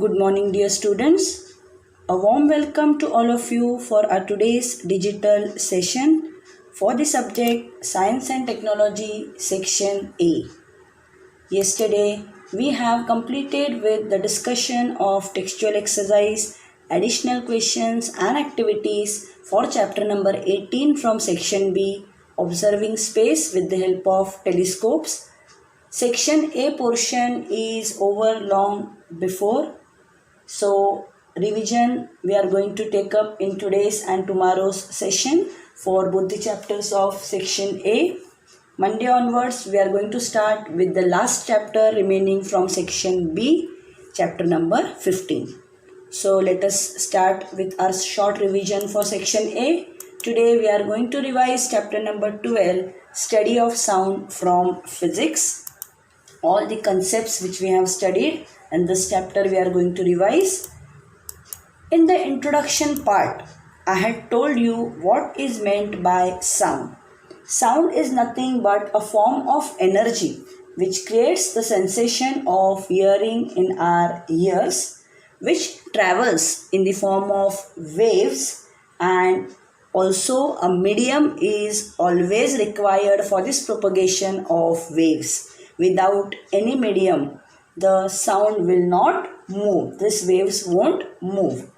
Good morning, dear students. A warm welcome to all of you for our today's digital session for the subject Science and Technology Section A. Yesterday, we have completed with the discussion of textual exercise, additional questions and activities for chapter number 18 from Section B, Observing Space with the help of telescopes. Section A portion is over long before. So, revision we are going to take up in today's and tomorrow's session for both the chapters of section A. Monday onwards, we are going to start with the last chapter remaining from section B, chapter number 15. So, let us start with our short revision for section A. Today, we are going to revise chapter number 12, Study of Sound from Physics. All the concepts which we have studied in this chapter we are going to revise. In the introduction part, I had told you what is meant by sound. Sound is nothing but a form of energy which creates the sensation of hearing in our ears, which travels in the form of waves, and also a medium is always required for this propagation of waves. Without any medium, the sound will not move. These waves won't move.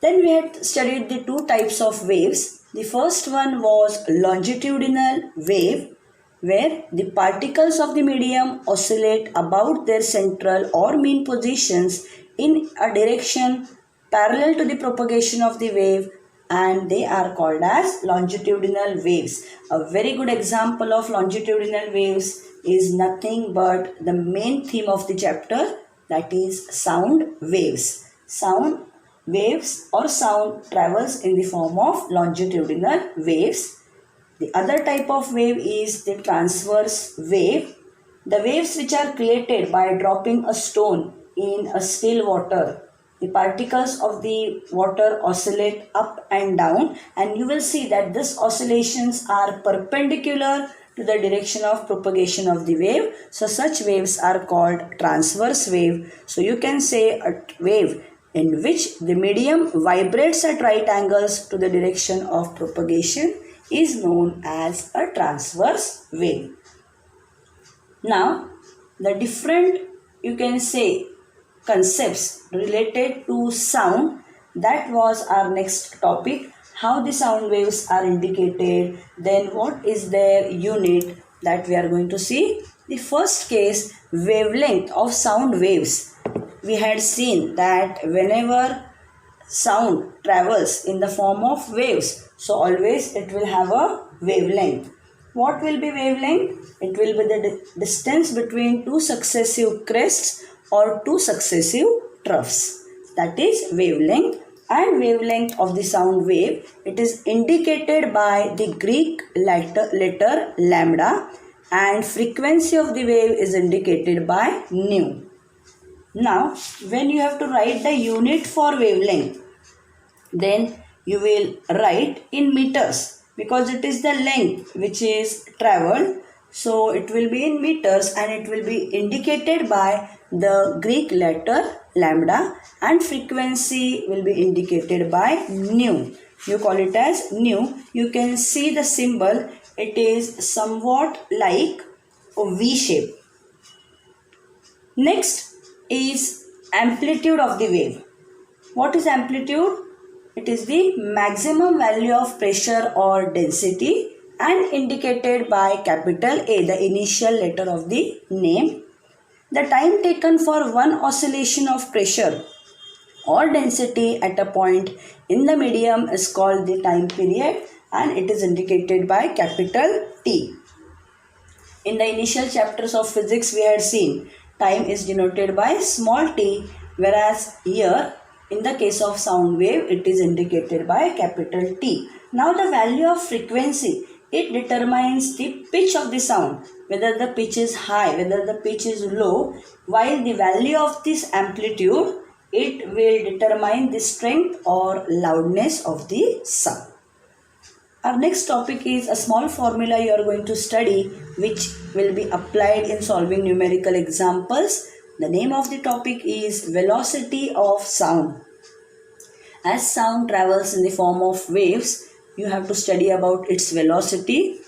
Then we had studied the two types of waves. The first one was longitudinal wave, where the particles of the medium oscillate about their central or mean positions in a direction parallel to the propagation of the wave, and they are called as longitudinal waves. A very good example of longitudinal waves is nothing but the main theme of the chapter, that is sound waves. Sound waves or sound travels in the form of longitudinal waves. The other type of wave is the transverse wave. The waves which are created by dropping a stone in a still water. The particles of the water oscillate up and down, and you will see that these oscillations are perpendicular to the direction of propagation of the wave. So such waves are called transverse wave. So you can say a wave in which the medium vibrates at right angles to the direction of propagation is known as a transverse wave. Now, the different, you can say, concepts related to sound, that was our next topic. How the sound waves are indicated, then what is their unit, that we are going to see. The first case, wavelength of sound waves. We had seen that whenever sound travels in the form of waves, so always it will have a wavelength. What will be wavelength? It will be the distance between two successive crests or two successive troughs. That is wavelength. And wavelength of the sound wave, it is indicated by the Greek letter lambda, and frequency of the wave is indicated by nu. Now, when you have to write the unit for wavelength, then you will write in meters, because it is the length which is travelled. So it will be in meters and it will be indicated by the Greek letter lambda, and frequency will be indicated by nu. You call it as nu. You can see the symbol. It is somewhat like a V shape. Next is amplitude of the wave. What is amplitude? It is the maximum value of pressure or density, and indicated by capital A, the initial letter of the name. The time taken for one oscillation of pressure or density at a point in the medium is called the time period, and it is indicated by capital T. In the initial chapters of physics, we had seen time is denoted by small t, whereas here in the case of sound wave, it is indicated by capital T. Now the value of frequency, it determines the pitch of the sound, whether the pitch is high, whether the pitch is low, while the value of this amplitude, it will determine the strength or loudness of the sound. Our next topic is a small formula you are going to study, which will be applied in solving numerical examples. The name of the topic is velocity of sound. As sound travels in the form of waves, you have to study about its velocity.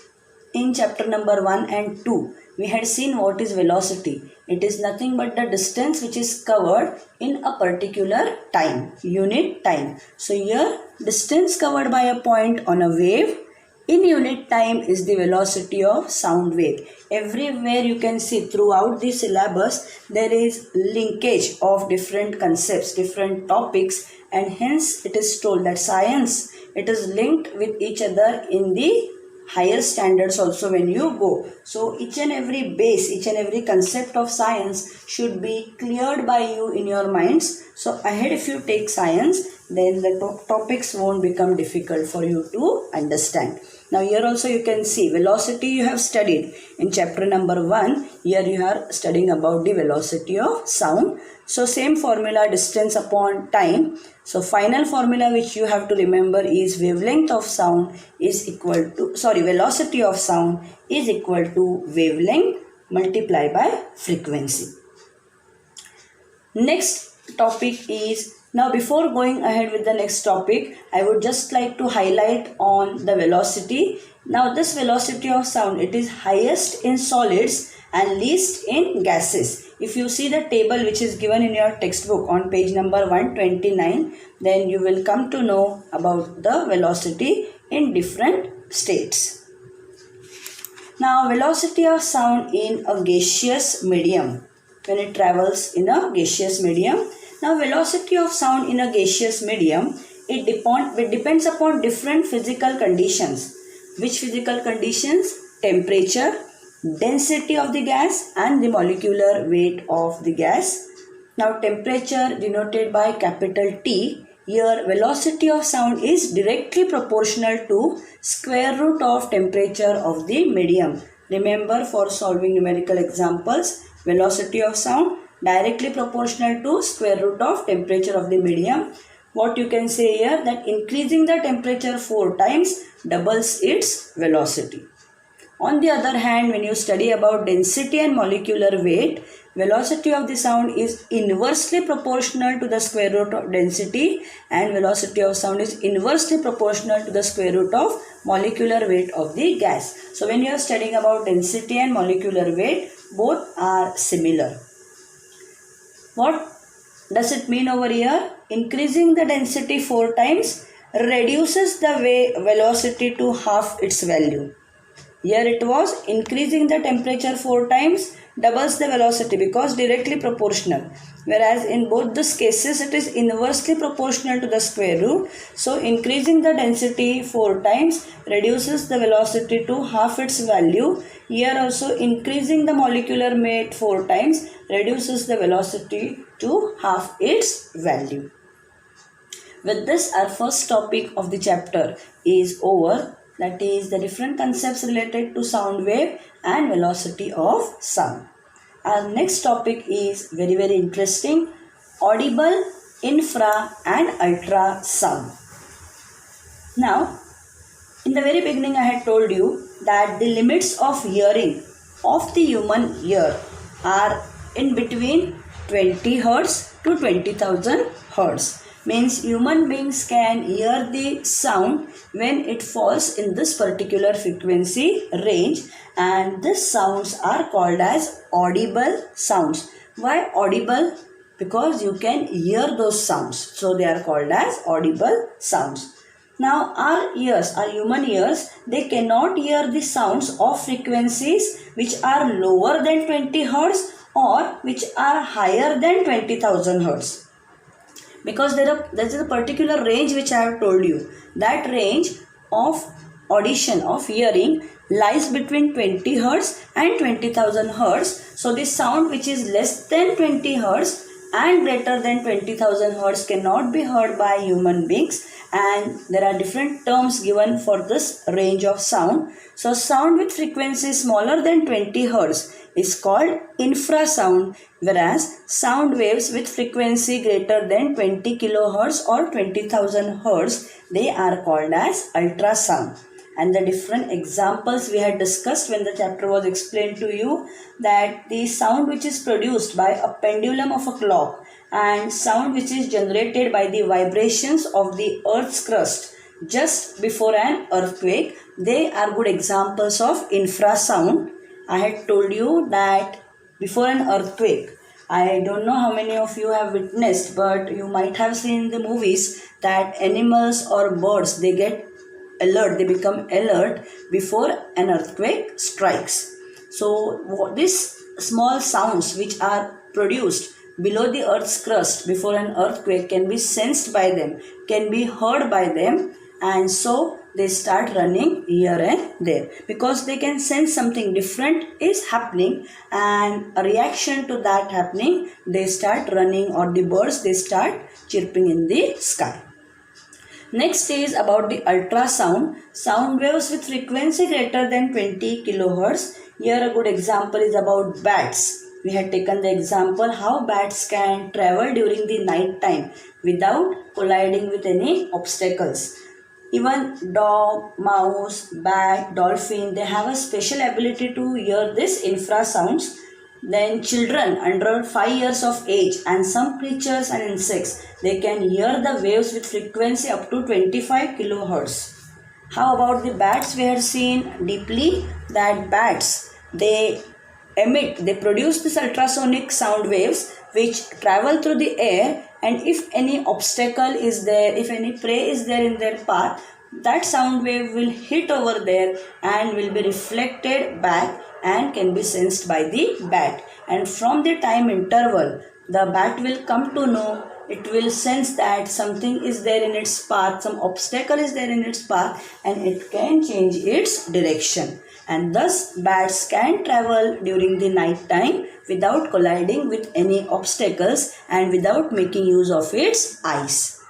In chapter number 1 and 2, we had seen what is velocity. It is nothing but the distance which is covered in a particular time, unit time. So here, distance covered by a point on a wave in unit time is the velocity of sound wave. Everywhere you can see throughout the syllabus, there is linkage of different concepts, different topics, and hence it is told that science, it is linked with each other in the higher standards also when you go. So each and every base, each and every concept of science should be cleared by you in your minds. So ahead, if you take science, then the topics won't become difficult for you to understand. Now here also you can see velocity you have studied in chapter number 1. Here you are studying about the velocity of sound. So same formula, distance upon time. So final formula which you have to remember is wavelength of sound is equal to, velocity of sound is equal to wavelength multiplied by frequency. Next topic is, now before going ahead with the next topic, I would just like to highlight on the velocity. Now this velocity of sound, it is highest in solids and least in gases. If you see the table which is given in your textbook on page number 129, then you will come to know about the velocity in different states. Now velocity of sound in a gaseous medium, when it travels in a gaseous medium. Now velocity of sound in a gaseous medium, it depends upon different physical conditions. Which physical conditions? Temperature, density of the gas and the molecular weight of the gas. Now temperature denoted by capital T. Here velocity of sound is directly proportional to square root of temperature of the medium. Remember, for solving numerical examples, velocity of sound directly proportional to square root of temperature of the medium. What you can say here, that increasing the temperature 4 times doubles its velocity. On the other hand, when you study about density and molecular weight, velocity of the sound is inversely proportional to the square root of density, and velocity of sound is inversely proportional to the square root of molecular weight of the gas. So when you are studying about density and molecular weight, both are similar. What does it mean over here? Increasing the density 4 times reduces the velocity to half its value. Here it was increasing the temperature 4 times doubles the velocity because directly proportional. Whereas in both these cases it is inversely proportional to the square root. So increasing the density 4 times reduces the velocity to half its value. Here also increasing the molecular weight 4 times reduces the velocity to half its value. With this, our first topic of the chapter is over. That is the different concepts related to sound wave and velocity of sound. Our next topic is very interesting: audible, infra and ultrasound. Now, in the very beginning I had told you that the limits of hearing of the human ear are in between 20 Hz to 20,000 Hz. Means human beings can hear the sound when it falls in this particular frequency range, and these sounds are called as audible sounds. Why audible? Because you can hear those sounds, so they are called as audible sounds. Now our ears, our human ears, they cannot hear the sounds of frequencies which are lower than 20 Hz or which are higher than 20,000 Hz. Because there is a particular range which I have told you. That range of audition, of hearing, lies between 20 Hz and 20,000 Hz. So the sound which is less than 20 Hz and greater than 20,000 Hz cannot be heard by human beings, and there are different terms given for this range of sound. So sound with frequency smaller than 20 Hz is called infrasound, whereas sound waves with frequency greater than 20 kHz or 20,000 Hz, they are called as ultrasound. and the different examples we had discussed when the chapter was explained to you, that the sound which is produced by a pendulum of a clock and sound which is generated by the vibrations of the earth's crust just before an earthquake, they are good examples of infrasound. I had told you that before an earthquake, I don't know how many of you have witnessed, but you might have seen in the movies that animals or birds, they get alert, they become alert before an earthquake strikes. So these small sounds which are produced below the earth's crust before an earthquake can be sensed by them, can be heard by them, and so they start running here and there because they can sense something different is happening, and a reaction to that happening, they start running, or the birds, they start chirping in the sky. Next is about the ultrasound, sound waves with frequency greater than 20 kilohertz. Here a good example is about bats. We had taken the example how bats can travel during the night time without colliding with any obstacles. Even dog, mouse, bat, dolphin, they have a special ability to hear this infrasounds. Then children under 5 years of age and some creatures and insects, they can hear the waves with frequency up to 25 kilohertz. How about the bats? We have seen deeply that bats, they produce this ultrasonic sound waves which travel through the air, and if any obstacle is there, if any prey is there in their path, that sound wave will hit over there and will be reflected back and can be sensed by the bat. And from the time interval, the bat will come to know, it will sense that something is there in its path, some obstacle is there in its path, and it can change its direction. And thus bats can travel during the night time without colliding with any obstacles and without making use of its eyes.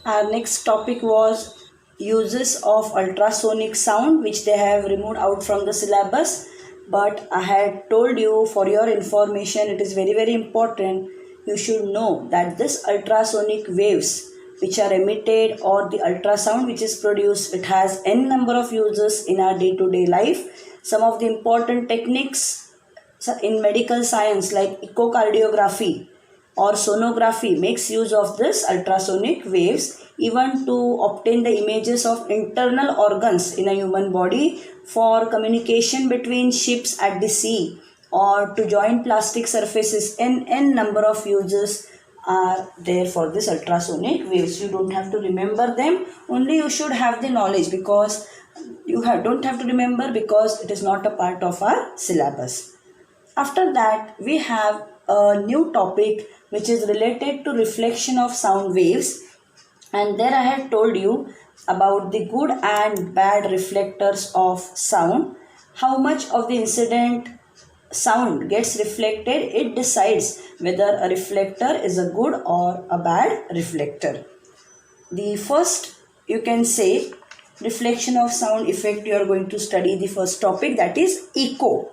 Our next topic was uses of ultrasonic sound, which they have removed out from the syllabus, but I had told you for your information, it is very very important. You should know that this ultrasonic waves which are emitted, or the ultrasound which is produced, it has n number of uses in our day-to-day life. Some of the important techniques in medical science like echocardiography or sonography makes use of this ultrasonic waves, even to obtain the images of internal organs in a human body, for communication between ships at the sea, or to join plastic surfaces. N number of uses are there for this ultrasonic waves. You don't have to remember them, only you should have the knowledge, because you don't have to remember because it is not a part of our syllabus. After that, we have a new topic which is related to reflection of sound waves, and there I had told you about the good and bad reflectors of sound. How much of the incident sound gets reflected, it decides whether a reflector is a good or a bad reflector. The first, you can say, reflection of sound effect, you are going to study the first topic, that is echo.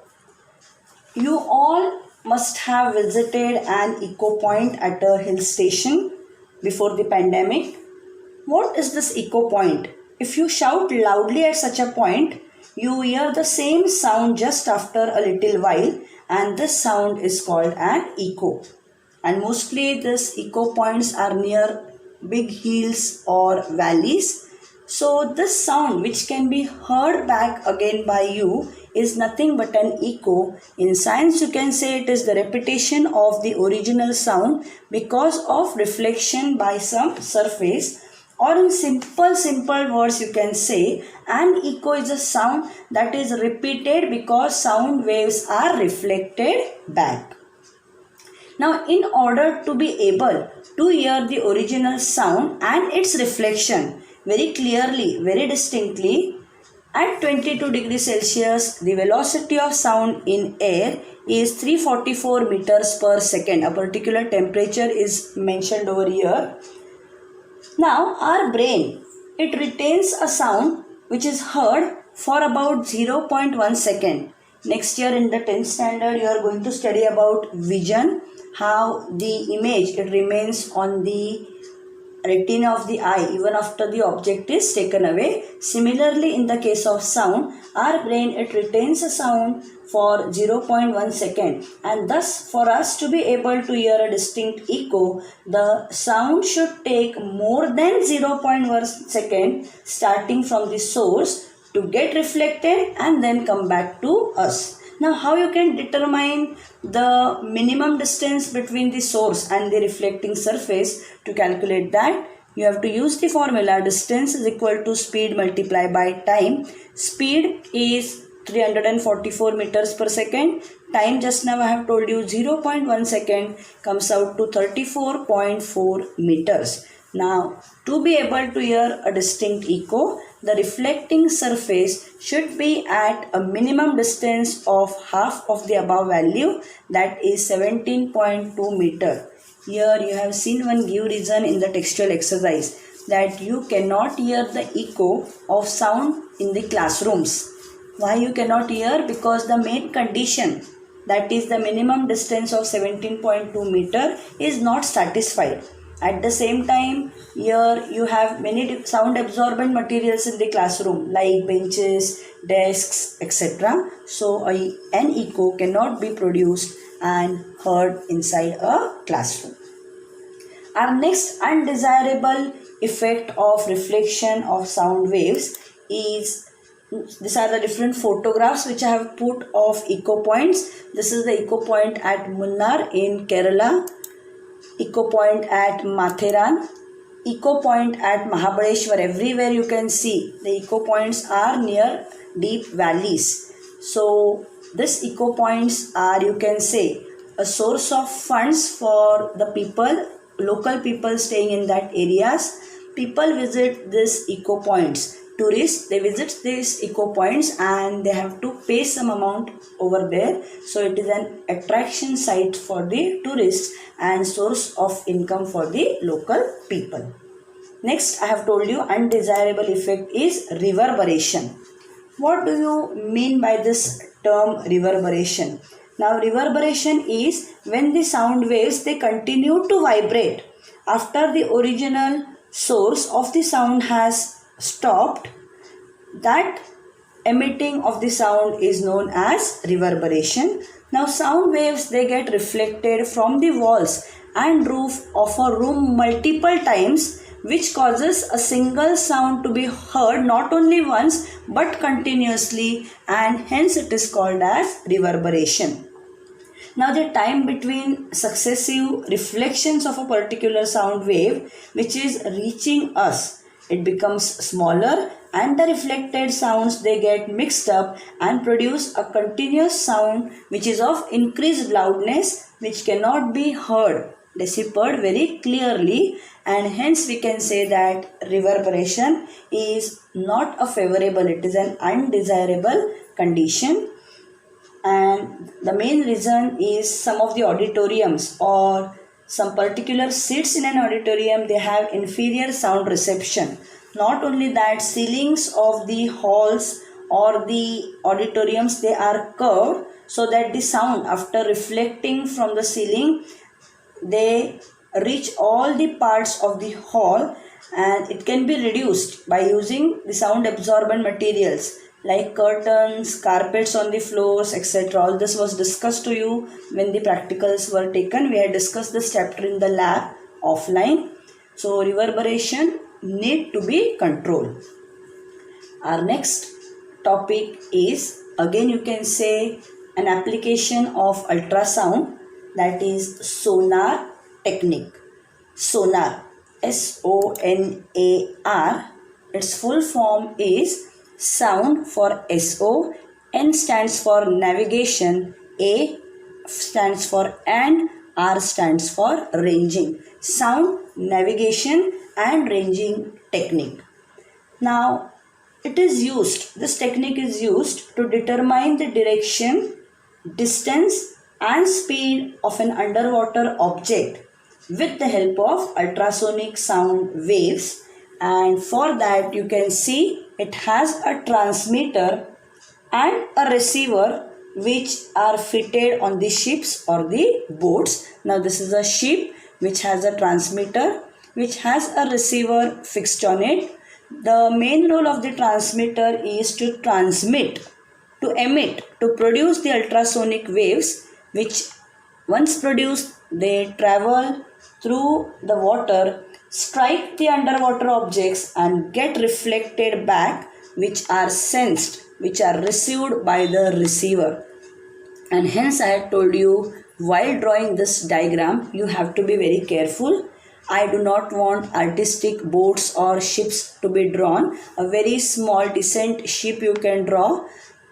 You all must have visited an echo point at a hill station before the pandemic. What is this echo point? If you shout loudly at such a point, you hear the same sound just after a little while, and this sound is called an echo. And mostly these echo points are near big hills or valleys. So this sound which can be heard back again by you is nothing but an echo. In science you can say it is the repetition of the original sound because of reflection by some surface. Or in simple words you can say an echo is a sound that is repeated because sound waves are reflected back. Now in order to be able to hear the original sound and its reflection very clearly, very distinctly, at 22 degrees Celsius the velocity of sound in air is 344 meters per second. A particular temperature is mentioned over here. Now our brain, it retains a sound which is heard for about 0.1 second. Next year in the 10th standard you are going to study about vision, how the image, it remains on the retina of the eye even after the object is taken away. Similarly, in the case of sound, our brain, it retains a sound for 0.1 second, and thus for us to be able to hear a distinct echo, the sound should take more than 0.1 second starting from the source to get reflected and then come back to us. Now, how you can determine the minimum distance between the source and the reflecting surface? To calculate that, you have to use the formula distance is equal to speed multiplied by time. Speed is 344 meters per second. Time, just now I have told you, 0.1 second comes out to 34.4 meters. Now, to be able to hear a distinct echo, the reflecting surface should be at a minimum distance of half of the above value, that is 17.2 meter. Here you have seen one give reason in the textual exercise that you cannot hear the echo of sound in the classrooms. Why you cannot hear? Because the main condition, that is the minimum distance of 17.2 meter, is not satisfied. At the same time, here you have many sound absorbent materials in the classroom like benches, desks, etc. So an echo cannot be produced and heard inside a classroom. Our next undesirable effect of reflection of sound waves is, these are the different photographs which I have put of echo points. This is the echo point at Munnar in Kerala, echo point at Matheran, echo point at Mahabaleshwar. Everywhere you can see the echo points are near deep valleys. So these echo points are, you can say, a source of funds for the people, local people staying in that areas. People visit these echo points. Tourists, they visit these echo points and they have to pay some amount over there. So it is an attraction site for the tourists and source of income for the local people. Next, I have told you undesirable effect is reverberation. What do you mean by this term reverberation? Now, reverberation is when the sound waves, they continue to vibrate after the original source of the sound has stopped. That emitting of the sound is known as reverberation. Now, sound waves, they get reflected from the walls and roof of a room multiple times, which causes a single sound to be heard not only once but continuously, and hence it is called as reverberation. Now, the time between successive reflections of a particular sound wave which is reaching us, it becomes smaller, and the reflected sounds, they get mixed up and produce a continuous sound which is of increased loudness, which cannot be heard, deciphered very clearly, and hence we can say that reverberation is not a favorable, it is an undesirable condition. And the main reason is some of the auditoriums or some particular seats in an auditorium, they have inferior sound reception. Not only that, ceilings of the halls or the auditoriums, they are curved so that the sound, after reflecting from the ceiling, they reach all the parts of the hall, and it can be reduced by using the sound absorbent materials like curtains, carpets on the floors, etc. All this was discussed to you when the practicals were taken. We had discussed this chapter in the lab offline. So reverberation need to be controlled. Our next topic is, again you can say, an application of ultrasound, that is sonar technique. Sonar, S-O-N-A-R, its full form is sound for S-O, N stands for navigation, A stands for and, R stands for ranging. Sound, navigation and ranging technique. Now, this technique is used to determine the direction, distance and speed of an underwater object with the help of ultrasonic sound waves, and for that you can see it has a transmitter and a receiver which are fitted on the ships or the boats. Now this is a ship which has a transmitter which has a receiver fixed on it. The main role of the transmitter is to transmit, to emit, to produce the ultrasonic waves, which once produced they travel through the water, strike the underwater objects and get reflected back, which are sensed, which are received by the receiver. And hence I had told you, while drawing this diagram you have to be very careful. I do not want artistic boats or ships to be drawn. A very small decent ship you can draw.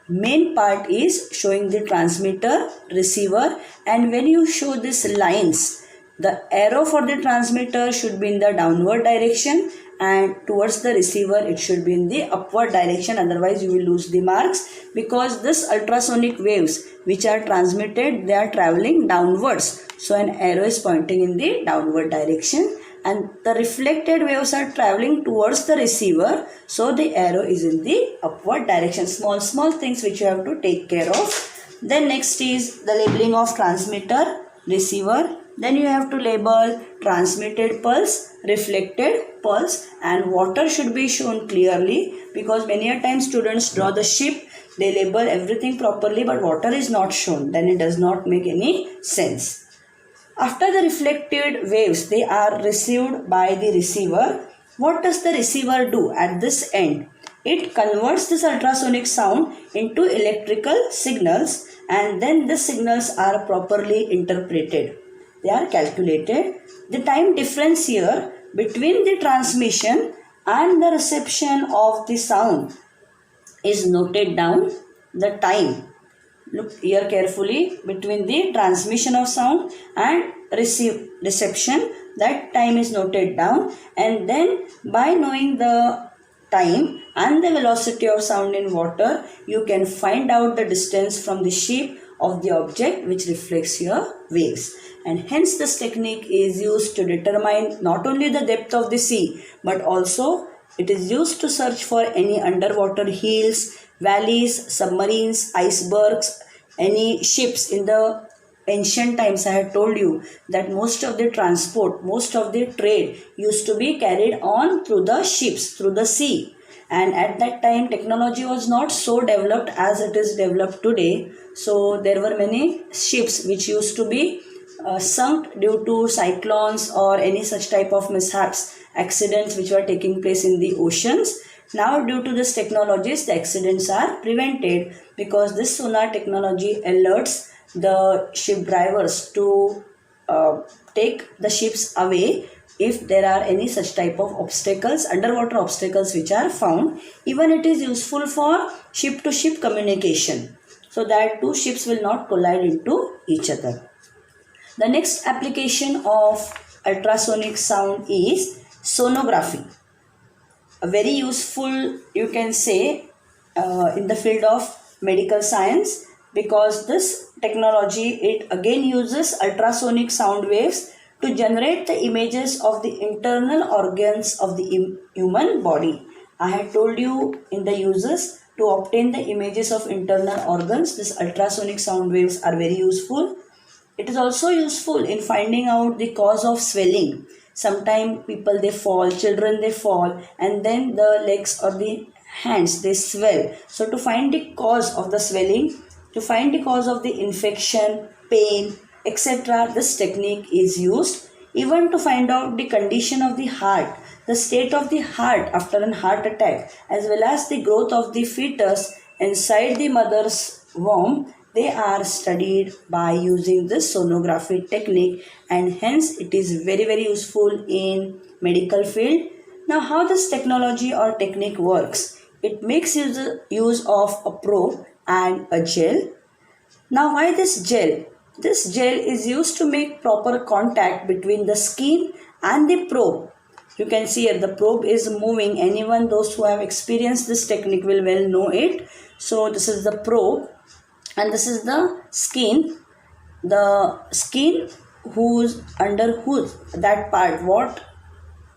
Main part is showing the transmitter, receiver, and when you show these lines, the arrow for the transmitter should be in the downward direction and towards the receiver it should be in the upward direction, otherwise you will lose the marks, because this ultrasonic waves which are transmitted, they are traveling downwards, so an arrow is pointing in the downward direction, and the reflected waves are traveling towards the receiver, so the arrow is in the upward direction. Small things which you have to take care of. Then next is the labeling of transmitter, receiver. Then you have to label transmitted pulse, reflected pulse, and water should be shown clearly, because many a time students draw the ship, they label everything properly but water is not shown, then it does not make any sense. After the reflected waves, they are received by the receiver. What does the receiver do at this end? It converts this ultrasonic sound into electrical signals, and then the signals are properly interpreted. They are calculated. The time difference here between the transmission and the reception of the sound is noted down. The time, look here carefully, between the transmission of sound and reception, that time is noted down, and then by knowing the time and the velocity of sound in water, you can find out the distance from the shape of the object which reflects your waves. And hence this technique is used to determine not only the depth of the sea, but also it is used to search for any underwater hills, valleys, submarines, icebergs, any ships. In the ancient times I had told you that most of the transport, most of the trade used to be carried on through the ships, through the sea. And at that time technology was not so developed as it is developed today. So there were many ships which used to be sunk due to cyclones or any such type of mishaps, accidents which were taking place in the oceans. Now due to this technologies, the accidents are prevented, because this sonar technology alerts the ship drivers to take the ships away if there are any such type of obstacles, underwater obstacles which are found. Even it is useful for ship to ship communication, so that two ships will not collide into each other. The next application of ultrasonic sound is sonography. A very useful, you can say, in the field of medical science, because this technology, it again uses ultrasonic sound waves to generate the images of the internal organs of the human body. I had told you in the uses, to obtain the images of internal organs, these ultrasonic sound waves are very useful. It is also useful in finding out the cause of swelling. Sometimes people, they fall, children, they fall, and then the legs or the hands, they swell. So to find the cause of the swelling, to find the cause of the infection, pain, etc., this technique is used. Even to find out the condition of the heart, the state of the heart after an heart attack, as well as the growth of the fetus inside the mother's womb, they are studied by using this sonography technique, and hence it is very useful in medical field. Now how this technology or technique works? It makes use of a probe and a gel. Now why this gel? This gel is used to make proper contact between the skin and the probe. You can see here the probe is moving. Anyone, those who have experienced this technique will well know it. So this is the probe and this is the skin. The skin whose under whose that part, what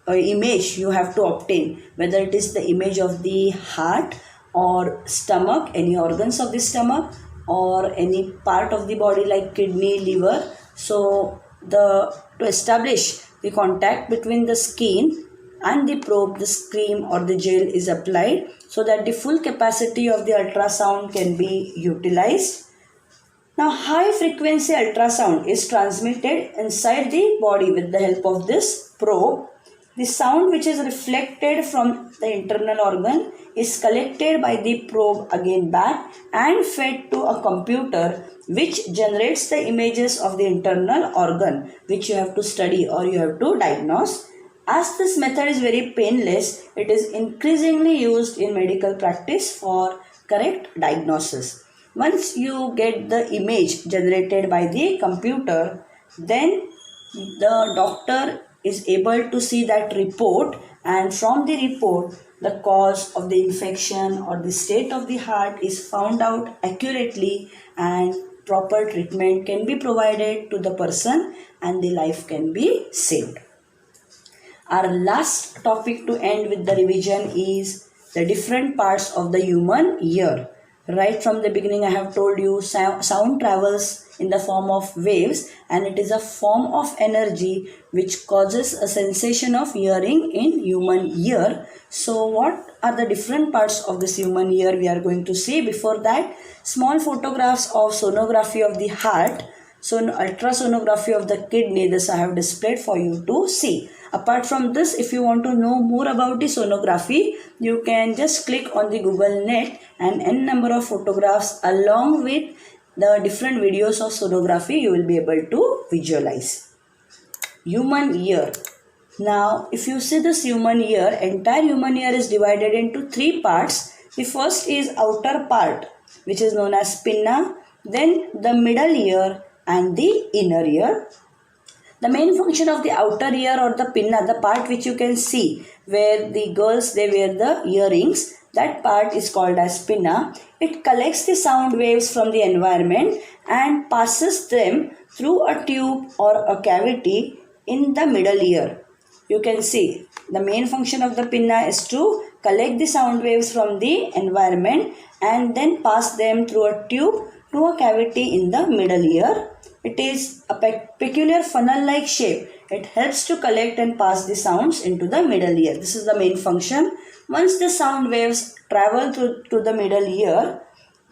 image you have to obtain, whether it is the image of the heart or stomach, any organs of the stomach, or any part of the body like kidney, liver. So to establish the contact between the skin and the probe, the cream or the gel is applied so that the full capacity of the ultrasound can be utilized. Now, high frequency ultrasound is transmitted inside the body with the help of this probe. The sound which is reflected from the internal organ is collected by the probe again back and fed to a computer which generates the images of the internal organ which you have to study or you have to diagnose. As this method is very painless, it is increasingly used in medical practice for correct diagnosis. Once you get the image generated by the computer, then the doctor is able to see that report, and from the report the cause of the infection or the state of the heart is found out accurately and proper treatment can be provided to the person and the life can be saved. Our last topic to end with the revision is the different parts of the human ear. Right from the beginning I have told you sound travels in the form of waves and it is a form of energy which causes a sensation of hearing in human ear. So what are the different parts of this human ear we are going to see? Before that, small photographs of sonography of the heart, so ultrasonography of the kidney, this I have displayed for you to see. Apart from this, if you want to know more about the sonography, you can just click on the Google net and n number of photographs along with the different videos of sonography you will be able to visualize. Human ear. Now, if you see this human ear, entire human ear is divided into three parts. The first is outer part, which is known as pinna, then the middle ear and the inner ear. The main function of the outer ear or the pinna, the part which you can see where the girls they wear the earrings, that part is called as pinna. It collects the sound waves from the environment and passes them through a tube or a cavity in the middle ear. You can see the main function of the pinna is to collect the sound waves from the environment and then pass them through a tube to a cavity in the middle ear. It is a peculiar funnel-like shape. It helps to collect and pass the sounds into the middle ear. This is the main function. Once the sound waves travel to the middle ear,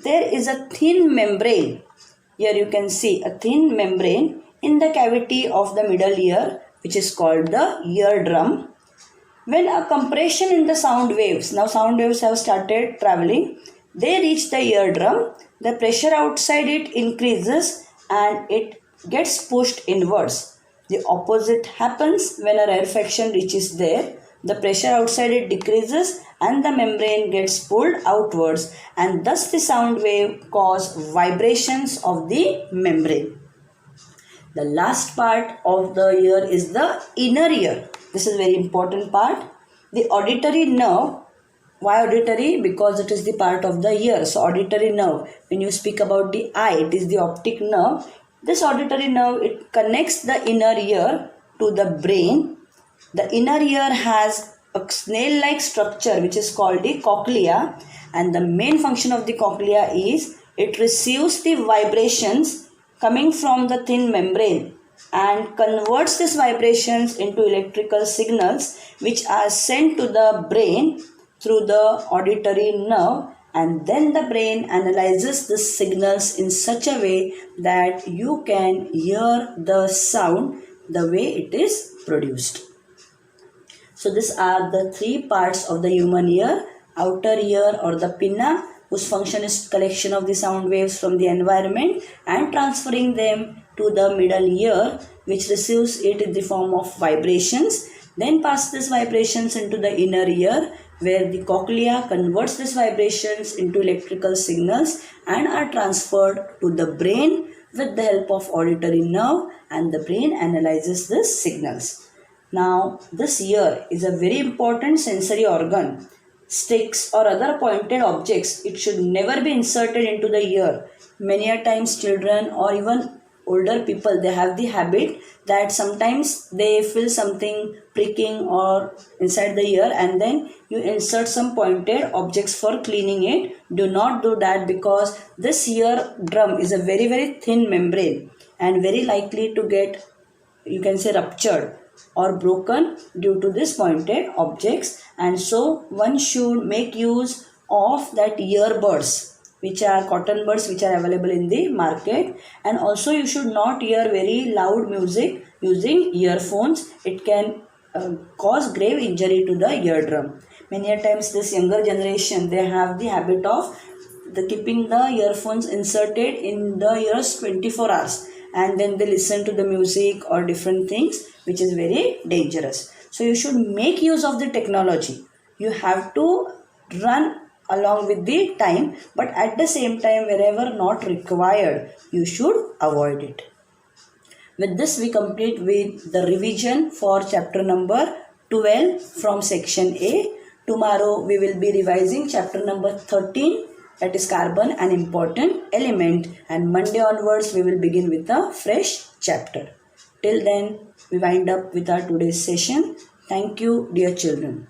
there is a thin membrane. Here you can see a thin membrane in the cavity of the middle ear, which is called the eardrum. When a compression in the sound waves, now sound waves have started traveling, they reach the eardrum, the pressure outside it increases and it gets pushed inwards. The opposite happens when a rarefaction reaches there. The pressure outside it decreases and the membrane gets pulled outwards and thus the sound wave cause vibrations of the membrane. The last part of the ear is the inner ear. This is very important part. The auditory nerve. Why auditory? Because it is the part of the ear. So auditory nerve. When you speak about the eye, it is the optic nerve. This auditory nerve, it connects the inner ear to the brain. The inner ear has a snail-like structure which is called the cochlea, and the main function of the cochlea is it receives the vibrations coming from the thin membrane and converts these vibrations into electrical signals which are sent to the brain through the auditory nerve, and then the brain analyzes these signals in such a way that you can hear the sound the way it is produced. So these are the three parts of the human ear: outer ear or the pinna, whose function is collection of the sound waves from the environment and transferring them to the middle ear, which receives it in the form of vibrations, then pass these vibrations into the inner ear, where the cochlea converts these vibrations into electrical signals and are transferred to the brain with the help of auditory nerve, and the brain analyzes these signals. Now, this ear is a very important sensory organ. Sticks or other pointed objects, it should never be inserted into the ear. Many a times children or even older people, they have the habit that sometimes they feel something pricking or inside the ear and then you insert some pointed objects for cleaning it. Do not do that, because this ear drum is a very thin membrane and very likely to get, you can say, ruptured or broken due to this pointed objects, and so one should make use of that earbuds, which are cotton buds, which are available in the market. And also you should not hear very loud music using earphones. It can cause grave injury to the eardrum. Many a times this younger generation, they have the habit of keeping the earphones inserted in the ears 24 hours, and then they listen to the music or different things, which is very dangerous. So you should make use of the technology. You have to run along with the time, but at the same time, wherever not required, you should avoid it. With this, we complete with the revision for chapter number 12 from section A. Tomorrow we will be revising chapter number 13, that is carbon, an important element, and Monday onwards we will begin with a fresh chapter. Till then, we wind up with our today's session. Thank you, dear children.